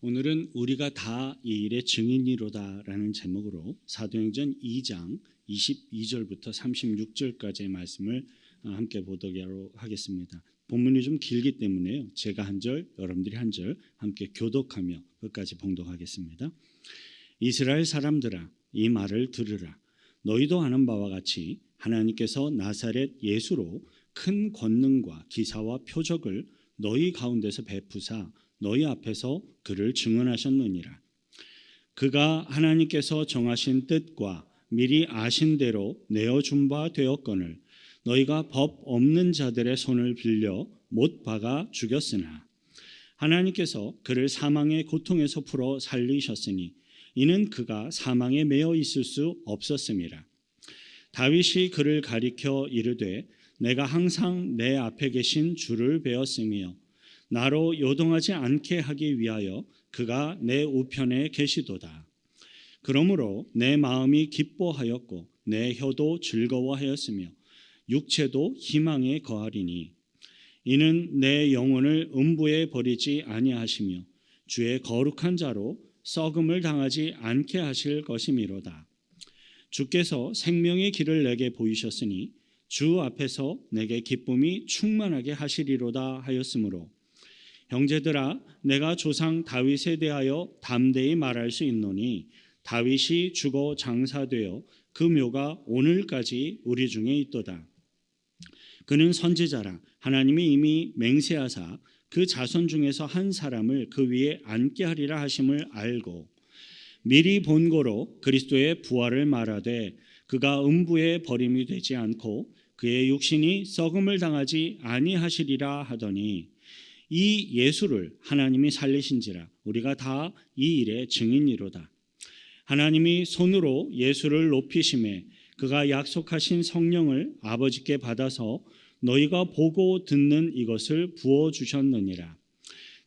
오늘은 우리가 다 이 일의 증인이로다라는 제목으로 사도행전 2장 22절부터 36절까지의 말씀을 함께 보도록 하겠습니다. 본문이 좀 길기 때문에요. 제가 한 절, 여러분들이 한 절 함께 교독하며 끝까지 봉독하겠습니다. 이스라엘 사람들아, 이 말을 들으라. 너희도 아는 바와 같이 하나님께서 나사렛 예수로 큰 권능과 기사와 표적을 너희 가운데서 베푸사 너희 앞에서 그를 증언하셨느니라. 그가 하나님께서 정하신 뜻과 미리 아신 대로 내어준 바 되었거늘 너희가 법 없는 자들의 손을 빌려 못 박아 죽였으나 하나님께서 그를 사망의 고통에서 풀어 살리셨으니 이는 그가 사망에 매여 있을 수 없었음이라. 다윗이 그를 가리켜 이르되 내가 항상 내 앞에 계신 주를 배웠으며 나로 요동하지 않게 하기 위하여 그가 내 우편에 계시도다. 그러므로 내 마음이 기뻐하였고 내 혀도 즐거워하였으며 육체도 희망에 거하리니 이는 내 영혼을 음부에 버리지 아니하시며 주의 거룩한 자로 썩음을 당하지 않게 하실 것이미로다. 주께서 생명의 길을 내게 보이셨으니 주 앞에서 내게 기쁨이 충만하게 하시리로다 하였으므로 형제들아, 내가 조상 다윗에 대하여 담대히 말할 수 있노니 다윗이 죽어 장사되어 그 묘가 오늘까지 우리 중에 있도다. 그는 선지자라. 하나님이 이미 맹세하사 그 자손 중에서 한 사람을 그 위에 앉게 하리라 하심을 알고 미리 본고로 그리스도의 부활을 말하되 그가 음부에 버림이 되지 않고 그의 육신이 썩음을 당하지 아니하시리라 하더니 이 예수를 하나님이 살리신지라 우리가 다 이 일의 증인이로다. 하나님이 손으로 예수를 높이심에 그가 약속하신 성령을 아버지께 받아서 너희가 보고 듣는 이것을 부어주셨느니라.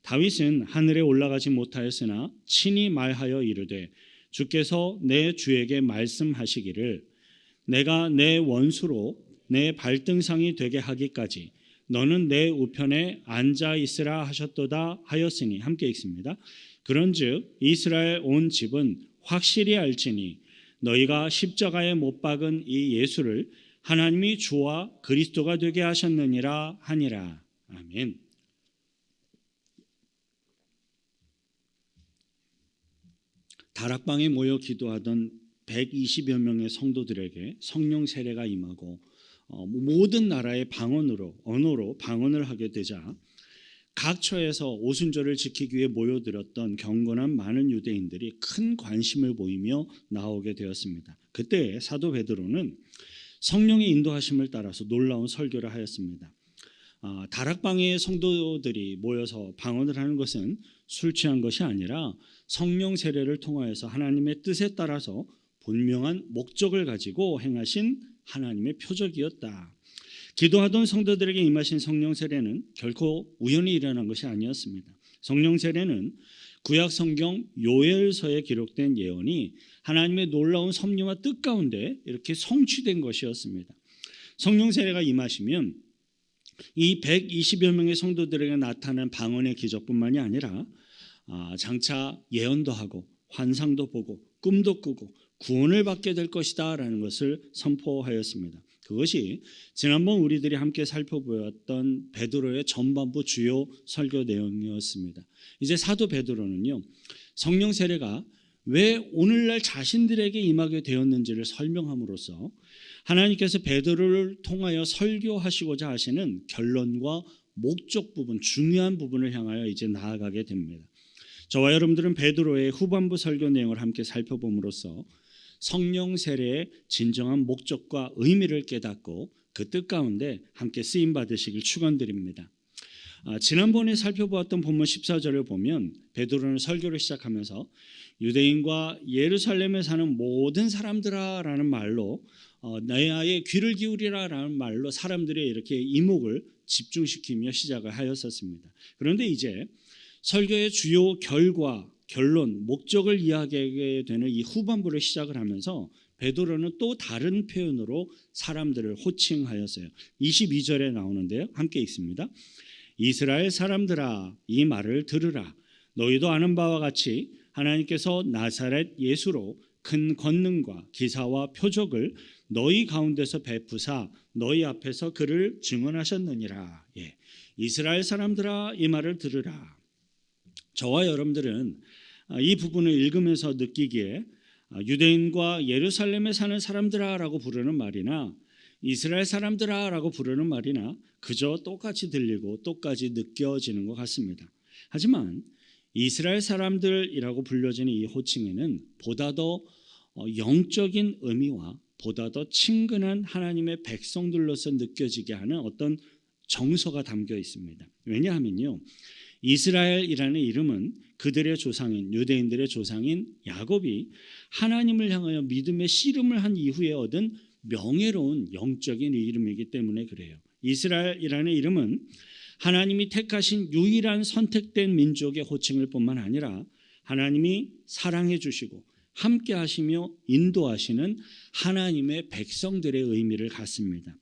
다윗은 하늘에 올라가지 못하였으나 친히 말하여 이르되 주께서 내 주에게 말씀하시기를 내가 내 원수로 내 발등상이 되게 하기까지 너는 내 우편에 앉아 있으라 하셨도다 하였으니 함께 읽습니다. 그런즉 이스라엘 온 집은 확실히 알지니 너희가 십자가에 못 박은 이 예수를 하나님이 주와 그리스도가 되게 하셨느니라 하니라. 아멘. 다락방에 모여 기도하던 120여 명의 성도들에게 성령 세례가 임하고 모든 나라의 언어로 방언을 하게 되자 각 처에서 오순절을 지키기 위해 모여들었던 경건한 많은 유대인들이 큰 관심을 보이며 나오게 되었습니다. 그때 사도 베드로는 성령의 인도하심을 따라서 놀라운 설교를 하였습니다. 다락방의 성도들이 모여서 방언을 하는 것은 술 취한 것이 아니라 성령 세례를 통하여서 하나님의 뜻에 따라서 분명한 목적을 가지고 행하신 하나님의 표적이었다. 기도하던 성도들에게 임하신 성령 세례는 결코 우연히 일어난 것이 아니었습니다. 성령 세례는 구약 성경 요엘서에 기록된 예언이 하나님의 놀라운 섭리와 뜻 가운데 이렇게 성취된 것이었습니다. 성령 세례가 임하시면 이 120여 명의 성도들에게 나타난 방언의 기적뿐만이 아니라 장차 예언도 하고 환상도 보고 꿈도 꾸고 구원을 받게 될 것이다 라는 것을 선포하였습니다. 그것이 지난번 우리들이 함께 살펴보았던 베드로의 전반부 주요 설교 내용이었습니다. 이제 사도 베드로는요, 성령 세례가 왜 오늘날 자신들에게 임하게 되었는지를 설명함으로써 하나님께서 베드로를 통하여 설교하시고자 하시는 결론과 목적 부분, 중요한 부분을 향하여 이제 나아가게 됩니다. 저와 여러분들은 베드로의 후반부 설교 내용을 함께 살펴봄으로써 성령 세례의 진정한 목적과 의미를 깨닫고 그 뜻 가운데 함께 쓰임 받으시길 축원드립니다. 지난번에 살펴보았던 본문 14절을 보면 베드로는 설교를 시작하면서 유대인과 예루살렘에 사는 모든 사람들아라는 말로 내아의 귀를 기울이라라는 말로 사람들의 이렇게 이목을 집중시키며 시작을 하였었습니다. 그런데 이제 설교의 주요 결과, 결론, 목적을 이야기하게 되는 이 후반부를 시작을 하면서 베드로는 또 다른 표현으로 사람들을 호칭하였어요. 22절에 나오는데요. 함께 읽습니다. 이스라엘 사람들아, 이 말을 들으라. 너희도 아는 바와 같이 하나님께서 나사렛 예수로 큰 권능과 기사와 표적을 너희 가운데서 베푸사 너희 앞에서 그를 증언하셨느니라. 예. 이스라엘 사람들아 이 말을 들으라. 저와 여러분들은 이 부분을 읽으면서 느끼기에 유대인과 예루살렘에 사는 사람들아라고 부르는 말이나 이스라엘 사람들아라고 부르는 말이나 그저 똑같이 들리고 똑같이 느껴지는 것 같습니다. 하지만 이스라엘 사람들이라고 불려지는 이 호칭에는 보다 더 영적인 의미와 보다 더 친근한 하나님의 백성들로서 느껴지게 하는 어떤 정서가 담겨 있습니다. 왜냐하면요, 이스라엘이라는 이름은 그들의 조상인 유대인들의 조상인 야곱이 하나님을 향하여 믿음의 씨름을 한 이후에 얻은 명예로운 영적인 이름이기 때문에 그래요. 이스라엘이라는 이름은 하나님이 택하신 유일한 선택된 민족의 호칭일 뿐만 아니라 하나님이 사랑해 주시고 함께 하시며 인도하시는 하나님의 백성들의 의미를 갖습니다.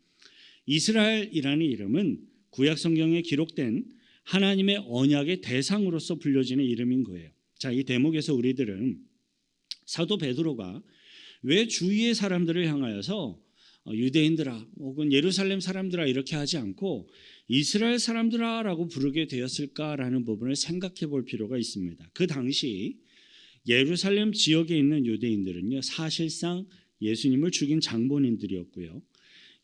이스라엘이라는 이름은 구약 성경에 기록된 하나님의 언약의 대상으로서 불려지는 이름인 거예요. 자, 이 대목에서 우리들은 사도 베드로가 왜 주위의 사람들을 향하여서 유대인들아 혹은 예루살렘 사람들아 이렇게 하지 않고 이스라엘 사람들아 라고 부르게 되었을까라는 부분을 생각해 볼 필요가 있습니다. 그 당시 예루살렘 지역에 있는 유대인들은요, 사실상 예수님을 죽인 장본인들이었고요,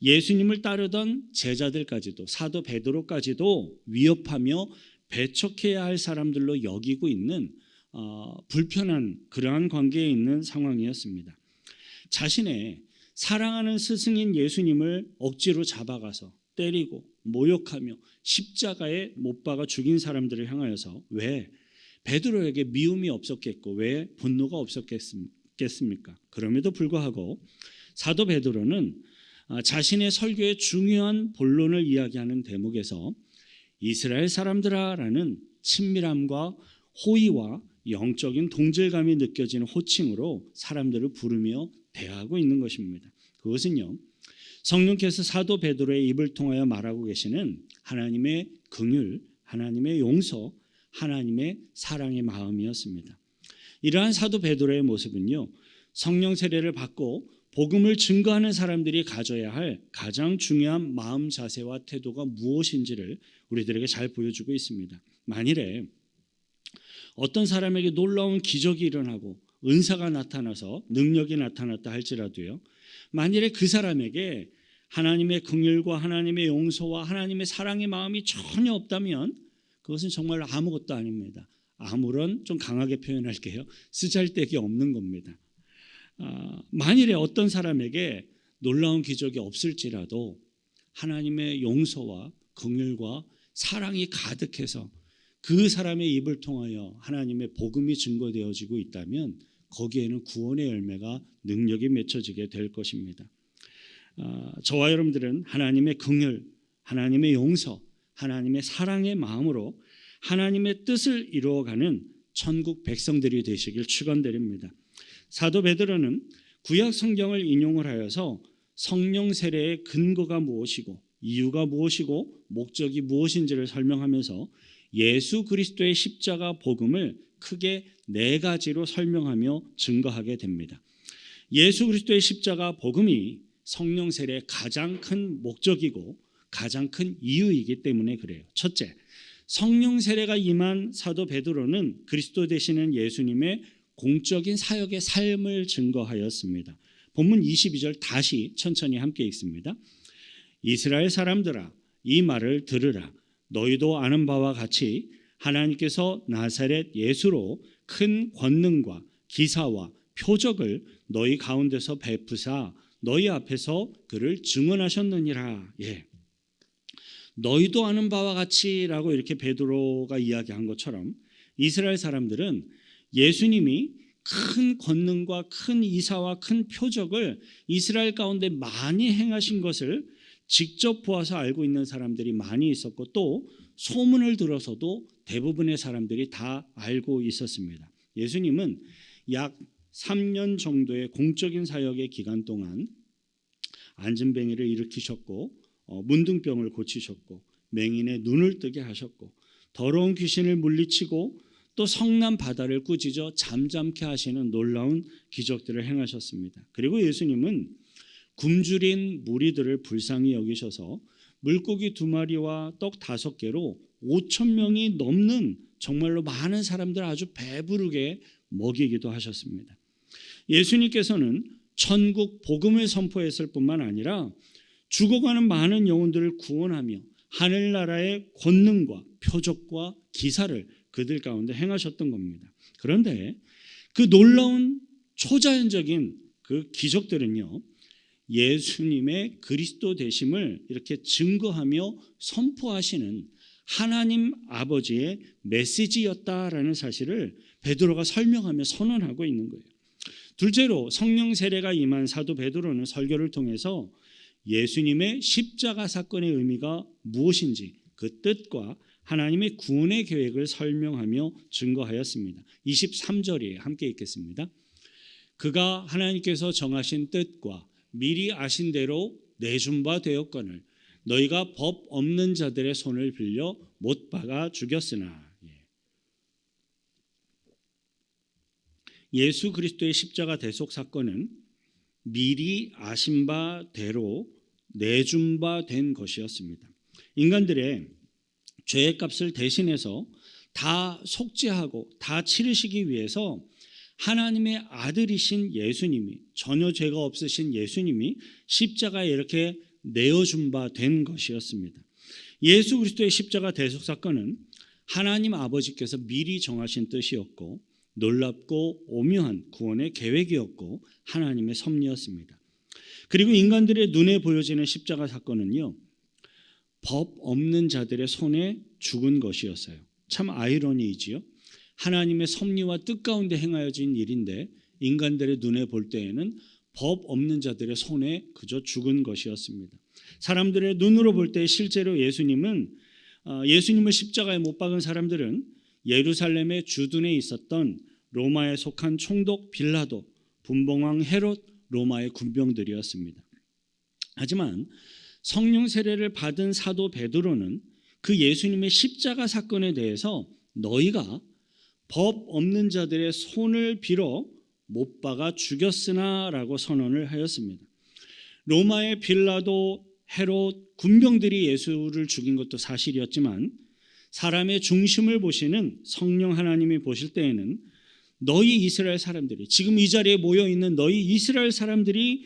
예수님을 따르던 제자들까지도 사도 베드로까지도 위협하며 배척해야 할 사람들로 여기고 있는 불편한 그러한 관계에 있는 상황이었습니다. 자신의 사랑하는 스승인 예수님을 억지로 잡아가서 때리고 모욕하며 십자가에 못 박아 죽인 사람들을 향하여서 왜 베드로에게 미움이 없었겠고 왜 분노가 없었겠습니까? 그럼에도 불구하고 사도 베드로는 자신의 설교의 중요한 본론을 이야기하는 대목에서 이스라엘 사람들아라는 친밀함과 호의와 영적인 동질감이 느껴지는 호칭으로 사람들을 부르며 대하고 있는 것입니다. 그것은요, 성령께서 사도 베드로의 입을 통하여 말하고 계시는 하나님의 긍휼, 하나님의 용서, 하나님의 사랑의 마음이었습니다. 이러한 사도 베드로의 모습은요, 성령 세례를 받고 복음을 증거하는 사람들이 가져야 할 가장 중요한 마음 자세와 태도가 무엇인지를 우리들에게 잘 보여주고 있습니다. 만일에 어떤 사람에게 놀라운 기적이 일어나고 은사가 나타나서 능력이 나타났다 할지라도요, 만일에 그 사람에게 하나님의 긍휼과 하나님의 용서와 하나님의 사랑의 마음이 전혀 없다면 그것은 정말 아무것도 아닙니다. 아무런, 좀 강하게 표현할게요, 쓰잘데기 없는 겁니다. 만일에 어떤 사람에게 놀라운 기적이 없을지라도 하나님의 용서와 긍휼과 사랑이 가득해서 그 사람의 입을 통하여 하나님의 복음이 증거되어지고 있다면 거기에는 구원의 열매가 능력이 맺혀지게 될 것입니다. 저와 여러분들은 하나님의 긍휼, 하나님의 용서, 하나님의 사랑의 마음으로 하나님의 뜻을 이루어가는 천국 백성들이 되시길 축원드립니다. 사도 베드로는 구약 성경을 인용을 하여서 성령 세례의 근거가 무엇이고 이유가 무엇이고 목적이 무엇인지를 설명하면서 예수 그리스도의 십자가 복음을 크게 네 가지로 설명하며 증거하게 됩니다. 예수 그리스도의 십자가 복음이 성령 세례의 가장 큰 목적이고 가장 큰 이유이기 때문에 그래요. 첫째, 성령 세례가 임한 사도 베드로는 그리스도 되시는 예수님의 공적인 사역의 삶을 증거하였습니다. 본문 22절 다시 천천히 함께 읽습니다. 이스라엘 사람들아 이 말을 들으라. 너희도 아는 바와 같이 하나님께서 나사렛 예수로 큰 권능과 기사와 표적을 너희 가운데서 베푸사 너희 앞에서 그를 증언하셨느니라. 예. 너희도 아는 바와 같이라고 이렇게 베드로가 이야기한 것처럼 이스라엘 사람들은 예수님이 큰 권능과 큰 이사와 큰 표적을 이스라엘 가운데 많이 행하신 것을 직접 보아서 알고 있는 사람들이 많이 있었고 또 소문을 들어서도 대부분의 사람들이 다 알고 있었습니다. 예수님은 약 3년 정도의 공적인 사역의 기간 동안 안진뱅이를 일으키셨고 문둥병을 고치셨고 맹인의 눈을 뜨게 하셨고 더러운 귀신을 물리치고 또 성난 바다를 꾸짖어 잠잠케 하시는 놀라운 기적들을 행하셨습니다. 그리고 예수님은 굶주린 무리들을 불쌍히 여기셔서 물고기 2마리와 떡 5개로 5,000명이 넘는 정말로 많은 사람들 아주 배부르게 먹이기도 하셨습니다. 예수님께서는 천국 복음을 선포했을 뿐만 아니라 죽어가는 많은 영혼들을 구원하며 하늘나라의 권능과 표적과 기사를 그들 가운데 행하셨던 겁니다. 그런데 그 놀라운 초자연적인 그 기적들은요, 예수님의 그리스도 되심을 이렇게 증거하며 선포하시는 하나님 아버지의 메시지였다라는 사실을 베드로가 설명하며 선언하고 있는 거예요. 둘째로 성령 세례가 임한 사도 베드로는 설교를 통해서 예수님의 십자가 사건의 의미가 무엇인지 그 뜻과 하나님의 구원의 계획을 설명하며 증거하였습니다. 23절에 함께 읽겠습니다. 그가 하나님께서 정하신 뜻과 미리 아신 대로 내준 바 되었거늘 너희가 법 없는 자들의 손을 빌려 못 박아 죽였으나. 예수 그리스도의 십자가 대속 사건은 미리 아신 바대로 내준 바 된 것이었습니다. 인간들의 죄의 값을 대신해서 다 속죄하고 다 치르시기 위해서 하나님의 아들이신 예수님이, 전혀 죄가 없으신 예수님이 십자가에 이렇게 내어준 바 된 것이었습니다. 예수 그리스도의 십자가 대속 사건은 하나님 아버지께서 미리 정하신 뜻이었고 놀랍고 오묘한 구원의 계획이었고 하나님의 섭리였습니다. 그리고 인간들의 눈에 보여지는 십자가 사건은요, 법 없는 자들의 손에 죽은 것이었어요. 참 아이러니이지요. 하나님의 섭리와 뜻 가운데 행하여진 일인데 인간들의 눈에 볼 때에는 법 없는 자들의 손에 그저 죽은 것이었습니다. 사람들의 눈으로 볼 때 실제로 예수님을 십자가에 못 박은 사람들은 예루살렘의 주둔에 있었던 로마에 속한 총독 빌라도, 분봉왕 헤롯, 로마의 군병들이었습니다. 하지만 성령 세례를 받은 사도 베드로는 그 예수님의 십자가 사건에 대해서 너희가 법 없는 자들의 손을 빌어 못 박아 죽였으나 라고 선언을 하였습니다. 로마의 빌라도, 헤롯, 군병들이 예수를 죽인 것도 사실이었지만 사람의 중심을 보시는 성령 하나님이 보실 때에는 너희 이스라엘 사람들이, 지금 이 자리에 모여있는 너희 이스라엘 사람들이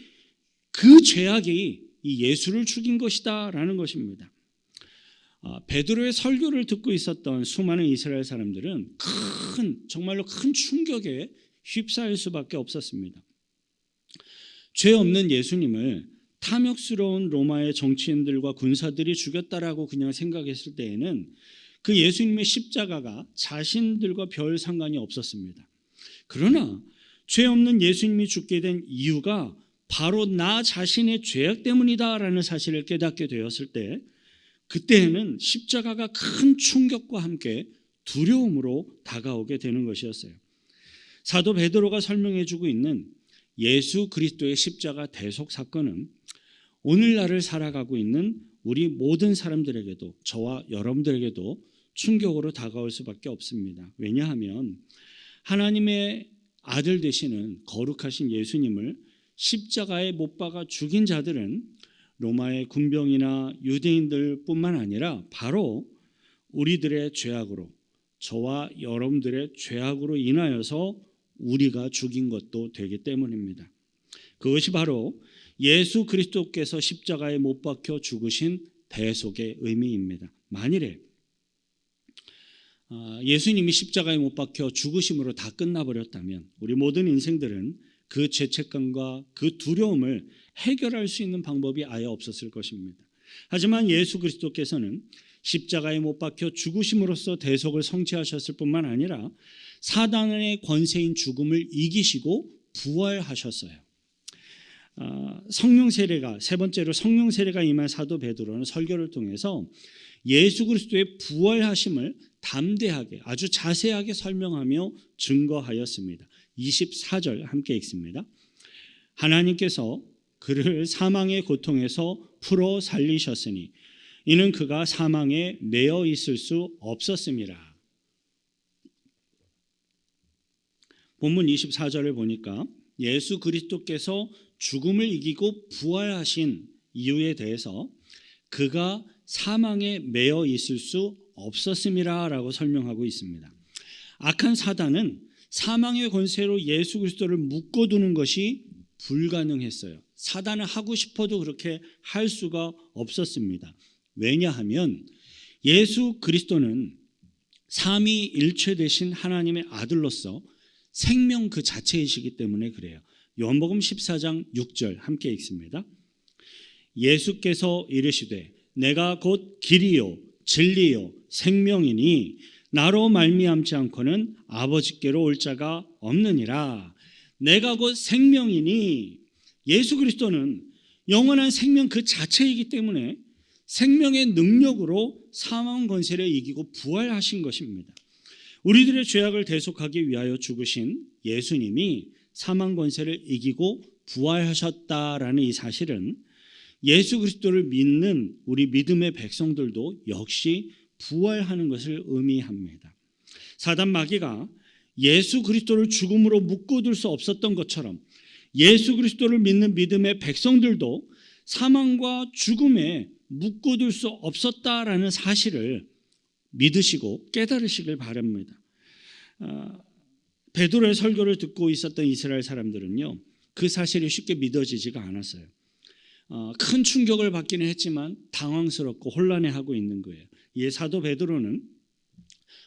그 죄악이 이 예수를 죽인 것이다 라는 것입니다. 베드로의 설교를 듣고 있었던 수많은 이스라엘 사람들은 정말로 큰 충격에 휩싸일 수밖에 없었습니다. 죄 없는 예수님을 탐욕스러운 로마의 정치인들과 군사들이 죽였다라고 그냥 생각했을 때에는 그 예수님의 십자가가 자신들과 별 상관이 없었습니다. 그러나 죄 없는 예수님이 죽게 된 이유가 바로 나 자신의 죄악 때문이다라는 사실을 깨닫게 되었을 때, 그때에는 십자가가 큰 충격과 함께 두려움으로 다가오게 되는 것이었어요. 사도 베드로가 설명해주고 있는 예수 그리스도의 십자가 대속 사건은 오늘날을 살아가고 있는 우리 모든 사람들에게도, 저와 여러분들에게도 충격으로 다가올 수밖에 없습니다. 왜냐하면 하나님의 아들 되시는 거룩하신 예수님을 십자가에 못 박아 죽인 자들은 로마의 군병이나 유대인들뿐만 아니라 바로 우리들의 죄악으로, 저와 여러분들의 죄악으로 인하여서 우리가 죽인 것도 되기 때문입니다. 그것이 바로 예수 그리스도께서 십자가에 못 박혀 죽으신 대속의 의미입니다. 만일에 예수님이 십자가에 못 박혀 죽으심으로 다 끝나버렸다면 우리 모든 인생들은 그 죄책감과 그 두려움을 해결할 수 있는 방법이 아예 없었을 것입니다. 하지만 예수 그리스도께서는 십자가에 못 박혀 죽으심으로써 대속을 성취하셨을 뿐만 아니라 사단의 권세인 죽음을 이기시고 부활하셨어요. 성령 세례가, 세 번째로 성령 세례가 임한 사도 베드로는 설교를 통해서 예수 그리스도의 부활하심을 담대하게, 아주 자세하게 설명하며 증거하였습니다. 24절 함께 읽습니다. 하나님께서 그를 사망의 고통에서 풀어 살리셨으니 이는 그가 사망에 매여 있을 수 없었음이라. 본문 24절을 보니까 예수 그리스도께서 죽음을 이기고 부활하신 이유에 대해서 그가 사망에 매여 있을 수 없었음이라라고 설명하고 있습니다. 악한 사단은 사망의 권세로 예수 그리스도를 묶어두는 것이 불가능했어요. 사단은 하고 싶어도 그렇게 할 수가 없었습니다. 왜냐하면 예수 그리스도는 삼위일체 되신 하나님의 아들로서 생명 그 자체이시기 때문에 그래요. 요한복음 14장 6절 함께 읽습니다. 예수께서 이르시되 내가 곧 길이요 진리요 생명이니 나로 말미암지 않고는 아버지께로 올 자가 없느니라. 내가 곧 생명이니, 예수 그리스도는 영원한 생명 그 자체이기 때문에 생명의 능력으로 사망 권세를 이기고 부활하신 것입니다. 우리들의 죄악을 대속하기 위하여 죽으신 예수님이 사망 권세를 이기고 부활하셨다라는 이 사실은 예수 그리스도를 믿는 우리 믿음의 백성들도 역시 부활하는 것을 의미합니다. 사단 마귀가 예수 그리스도를 죽음으로 묶어둘 수 없었던 것처럼 예수 그리스도를 믿는 믿음의 백성들도 사망과 죽음에 묶어둘 수 없었다라는 사실을 믿으시고 깨달으시길 바랍니다. 베드로의 설교를 듣고 있었던 이스라엘 사람들은요, 그 사실이 쉽게 믿어지지가 않았어요. 큰 충격을 받기는 했지만 당황스럽고 혼란해하고 있는 거예요. 이 사도 베드로는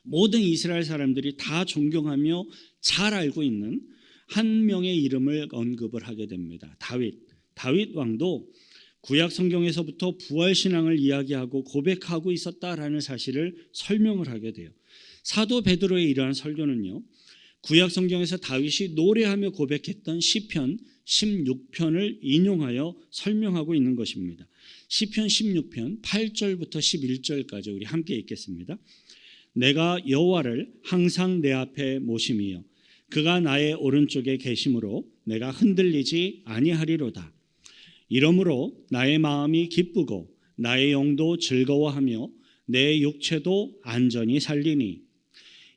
모든 이스라엘 사람들이 다 존경하며 잘 알고 있는 한 명의 이름을 언급을 하게 됩니다. 다윗 왕도 구약 성경에서부터 부활 신앙을 이야기하고 고백하고 있었다라는 사실을 설명을 하게 돼요. 사도 베드로의 이러한 설교는요, 구약 성경에서 다윗이 노래하며 고백했던 시편 16편을 인용하여 설명하고 있는 것입니다. 시편 16편 8절부터 11절까지 우리 함께 읽겠습니다. 내가 여호와를 항상 내 앞에 모심이여 그가 나의 오른쪽에 계심으로 내가 흔들리지 아니하리로다. 이러므로 나의 마음이 기쁘고 나의 영도 즐거워하며 내 육체도 안전히 살리니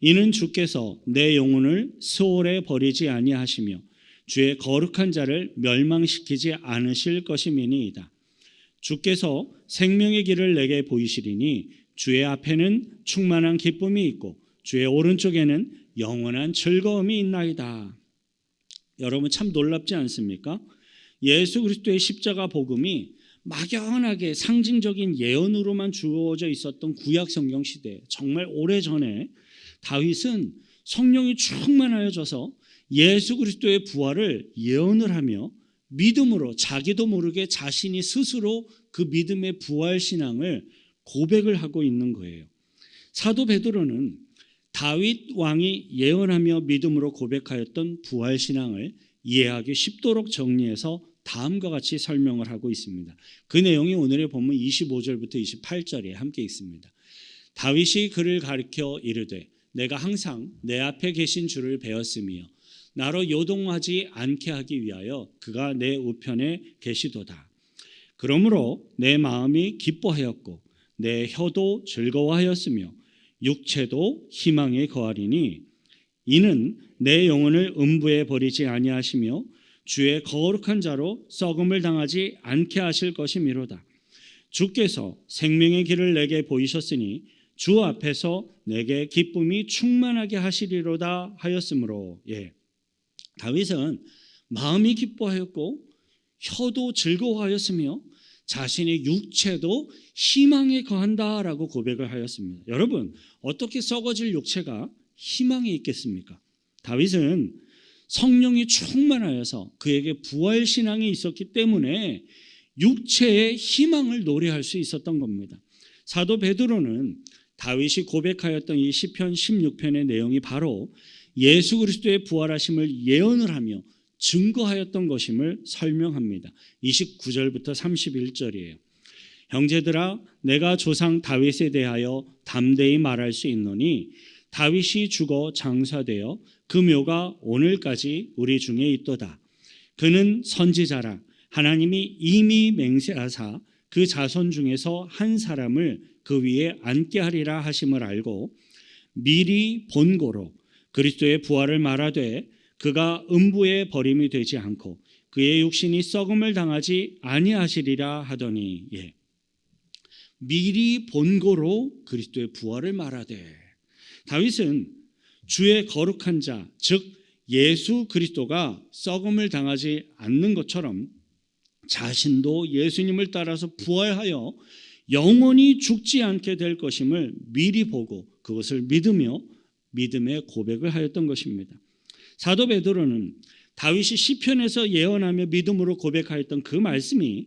이는 주께서 내 영혼을 스올에 버리지 아니하시며 주의 거룩한 자를 멸망시키지 않으실 것임이니이다. 주께서 생명의 길을 내게 보이시리니 주의 앞에는 충만한 기쁨이 있고 주의 오른쪽에는 영원한 즐거움이 있나이다. 여러분 참 놀랍지 않습니까? 예수 그리스도의 십자가 복음이 막연하게 상징적인 예언으로만 주어져 있었던 구약 성경 시대, 정말 오래전에 다윗은 성령이 충만하여져서 예수 그리스도의 부활을 예언을 하며 믿음으로 자기도 모르게 자신이 스스로 그 믿음의 부활 신앙을 고백을 하고 있는 거예요. 사도 베드로는 다윗 왕이 예언하며 믿음으로 고백하였던 부활 신앙을 이해하기 쉽도록 정리해서 다음과 같이 설명을 하고 있습니다. 그 내용이 오늘의 본문 25절부터 28절에 함께 있습니다. 다윗이 그를 가리켜 이르되 내가 항상 내 앞에 계신 주를 배웠으며 나로 요동하지 않게 하기 위하여 그가 내 우편에 계시도다. 그러므로 내 마음이 기뻐하였고 내 혀도 즐거워하였으며 육체도 희망에 거하리니 이는 내 영혼을 음부에 버리지 아니하시며 주의 거룩한 자로 썩음을 당하지 않게 하실 것이미로다. 주께서 생명의 길을 내게 보이셨으니 주 앞에서 내게 기쁨이 충만하게 하시리로다 하였으므로, 다윗은 마음이 기뻐하였고 혀도 즐거워하였으며 자신의 육체도 희망에 거한다라고 고백을 하였습니다. 여러분, 어떻게 썩어질 육체가 희망이 있겠습니까? 다윗은 성령이 충만하여서 그에게 부활 신앙이 있었기 때문에 육체의 희망을 노래할 수 있었던 겁니다. 사도 베드로는 다윗이 고백하였던 이 시편 16편의 내용이 바로 예수 그리스도의 부활하심을 예언을 하며 증거하였던 것임을 설명합니다. 29절부터 31절이에요. 형제들아, 내가 조상 다윗에 대하여 담대히 말할 수 있노니 다윗이 죽어 장사되어 그 묘가 오늘까지 우리 중에 있도다. 그는 선지자라 하나님이 이미 맹세하사 그 자손 중에서 한 사람을 그 위에 앉게 하리라 하심을 알고 미리 본고로 그리스도의 부활을 말하되 그가 음부에 버림이 되지 않고 그의 육신이 썩음을 당하지 아니하시리라 하더니 미리 본고로 그리스도의 부활을 말하되 다윗은 주의 거룩한 자 즉 예수 그리스도가 썩음을 당하지 않는 것처럼 자신도 예수님을 따라서 부활하여 영원히 죽지 않게 될 것임을 미리 보고 그것을 믿으며 믿음의 고백을 하였던 것입니다. 사도 베드로는 다윗이 시편에서 예언하며 믿음으로 고백하였던 그 말씀이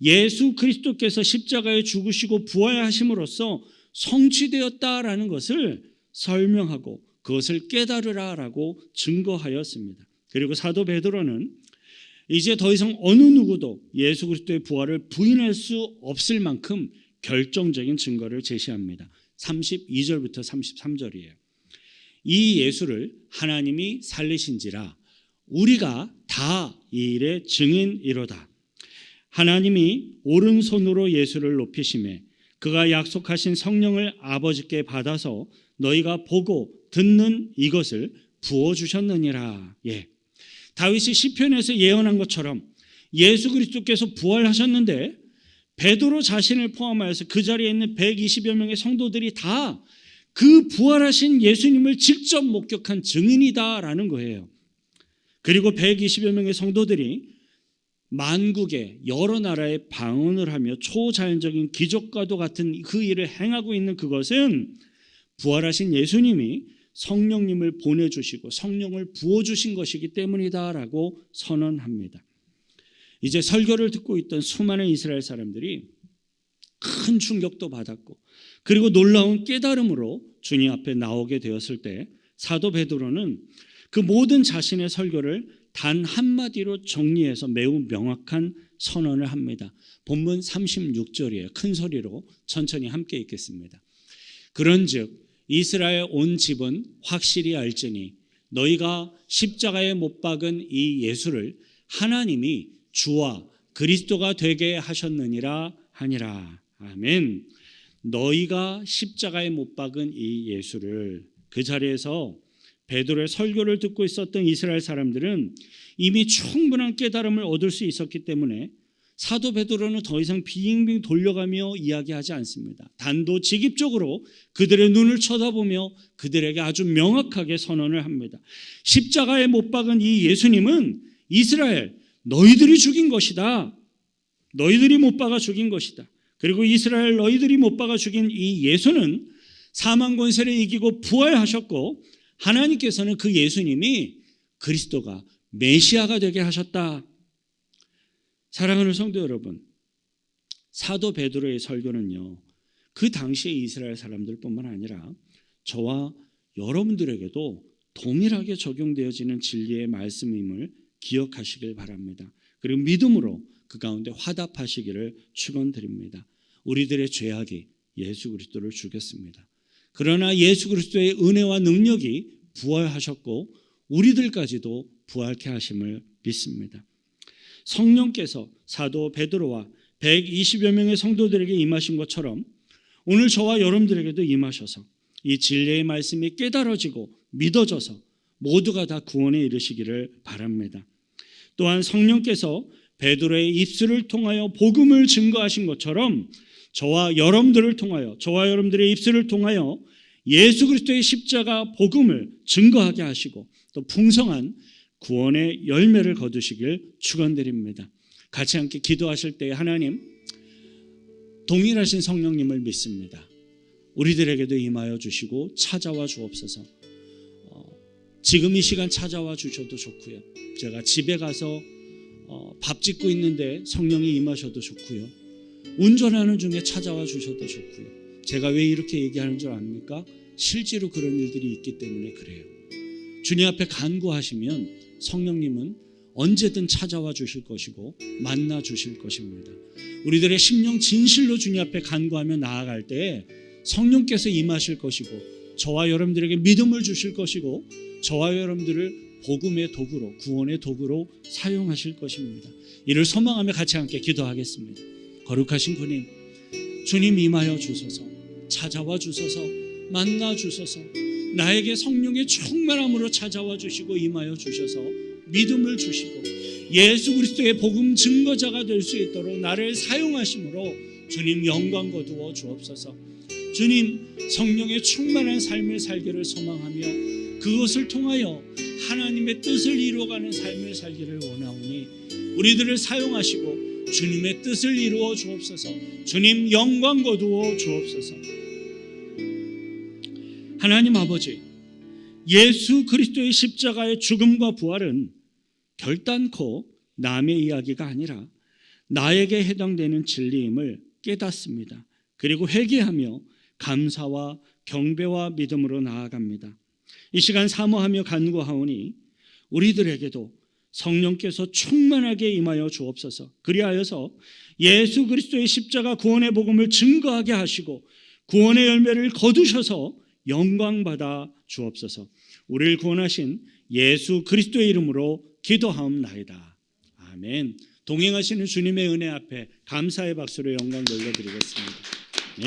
예수 그리스도께서 십자가에 죽으시고 부활하심으로써 성취되었다라는 것을 설명하고 그것을 깨달으라라고 증거하였습니다. 그리고 사도 베드로는 이제 더 이상 어느 누구도 예수 그리스도의 부활을 부인할 수 없을 만큼 결정적인 증거를 제시합니다. 32절부터 33절이에요. 이 예수를 하나님이 살리신지라 우리가 다 이 일의 증인이로다. 하나님이 오른손으로 예수를 높이시매 그가 약속하신 성령을 아버지께 받아서 너희가 보고 듣는 이것을 부어주셨느니라. 다윗이 시편에서 예언한 것처럼 예수 그리스도께서 부활하셨는데 베드로 자신을 포함하여서 그 자리에 있는 120여 명의 성도들이 다 그 부활하신 예수님을 직접 목격한 증인이다라는 거예요. 그리고 120여 명의 성도들이 만국의 여러 나라에 방언을 하며 초자연적인 기적과도 같은 그 일을 행하고 있는 그것은 부활하신 예수님이 성령님을 보내주시고 성령을 부어주신 것이기 때문이다라고 선언합니다. 이제 설교를 듣고 있던 수많은 이스라엘 사람들이 큰 충격도 받았고 그리고 놀라운 깨달음으로 주님 앞에 나오게 되었을 때 사도 베드로는 그 모든 자신의 설교를 단 한마디로 정리해서 매우 명확한 선언을 합니다. 본문 36절이에요. 큰 소리로 천천히 함께 읽겠습니다. 그런즉 이스라엘 온 집은 확실히 알지니 너희가 십자가에 못 박은 이 예수를 하나님이 주와 그리스도가 되게 하셨느니라 하니라. 아멘. 너희가 십자가에 못 박은 이 예수를 그 자리에서 베드로의 설교를 듣고 있었던 이스라엘 사람들은 이미 충분한 깨달음을 얻을 수 있었기 때문에 사도 베드로는 더 이상 빙빙 돌려가며 이야기하지 않습니다. 단도직입적으로 그들의 눈을 쳐다보며 그들에게 아주 명확하게 선언을 합니다. 십자가에 못 박은 이 예수님은 이스라엘 너희들이 죽인 것이다. 너희들이 못 박아 죽인 것이다. 그리고 이스라엘 너희들이 못 박아 죽인 이 예수는 사망 권세를 이기고 부활하셨고 하나님께서는 그 예수님이 그리스도가 메시아가 되게 하셨다. 사랑하는 성도 여러분, 사도 베드로의 설교는요, 그 당시의 이스라엘 사람들뿐만 아니라 저와 여러분들에게도 동일하게 적용되어지는 진리의 말씀임을 기억하시길 바랍니다. 그리고 믿음으로 그 가운데 화답하시기를 축원드립니다. 우리들의 죄악이 예수 그리스도를 죽였습니다. 그러나 예수 그리스도의 은혜와 능력이 부활하셨고 우리들까지도 부활케 하심을 믿습니다. 성령께서 사도 베드로와 120여 명의 성도들에게 임하신 것처럼 오늘 저와 여러분들에게도 임하셔서 이 진리의 말씀이 깨달아지고 믿어져서 모두가 다 구원에 이르시기를 바랍니다. 또한 성령께서 베드로의 입술을 통하여 복음을 증거하신 것처럼 저와 여러분들을 통하여 저와 여러분들의 입술을 통하여 예수 그리스도의 십자가 복음을 증거하게 하시고 또 풍성한 구원의 열매를 거두시길 축원드립니다. 같이 함께 기도하실 때 하나님 동일하신 성령님을 믿습니다. 우리들에게도 임하여 주시고 찾아와 주옵소서. 지금 이 시간 찾아와 주셔도 좋고요. 제가 집에 가서 밥 짓고 있는데 성령이 임하셔도 좋고요. 운전하는 중에 찾아와 주셔도 좋고요. 제가 왜 이렇게 얘기하는 줄 압니까? 실제로 그런 일들이 있기 때문에 그래요. 주님 앞에 간구하시면 성령님은 언제든 찾아와 주실 것이고 만나 주실 것입니다. 우리들의 심령 진실로 주님 앞에 간구하며 나아갈 때 성령께서 임하실 것이고 저와 여러분들에게 믿음을 주실 것이고 저와 여러분들을 복음의 도구로 구원의 도구로 사용하실 것입니다. 이를 소망하며 같이 함께 기도하겠습니다. 거룩하신 주님 임하여 주소서, 찾아와 주소서, 만나 주소서, 나에게 성령의 충만함으로 찾아와 주시고 임하여 주셔서 믿음을 주시고 예수 그리스도의 복음 증거자가 될 수 있도록 나를 사용하심으로 주님 영광 거두어 주옵소서. 주님, 성령의 충만한 삶을 살기를 소망하며 그것을 통하여 하나님의 뜻을 이루어가는 삶을 살기를 원하오니 우리들을 사용하시고 주님의 뜻을 이루어 주옵소서. 주님 영광 거두어 주옵소서. 하나님 아버지, 예수 그리스도의 십자가의 죽음과 부활은 결단코 남의 이야기가 아니라 나에게 해당되는 진리임을 깨닫습니다. 그리고 회개하며 감사와 경배와 믿음으로 나아갑니다. 이 시간 사모하며 간구하오니 우리들에게도 성령께서 충만하게 임하여 주옵소서. 그리하여서 예수 그리스도의 십자가 구원의 복음을 증거하게 하시고 구원의 열매를 거두셔서 영광받아 주옵소서. 우리를 구원하신 예수 그리스도의 이름으로 기도하옵나이다. 아멘. 동행하시는 주님의 은혜 앞에 감사의 박수로 영광 돌려드리겠습니다.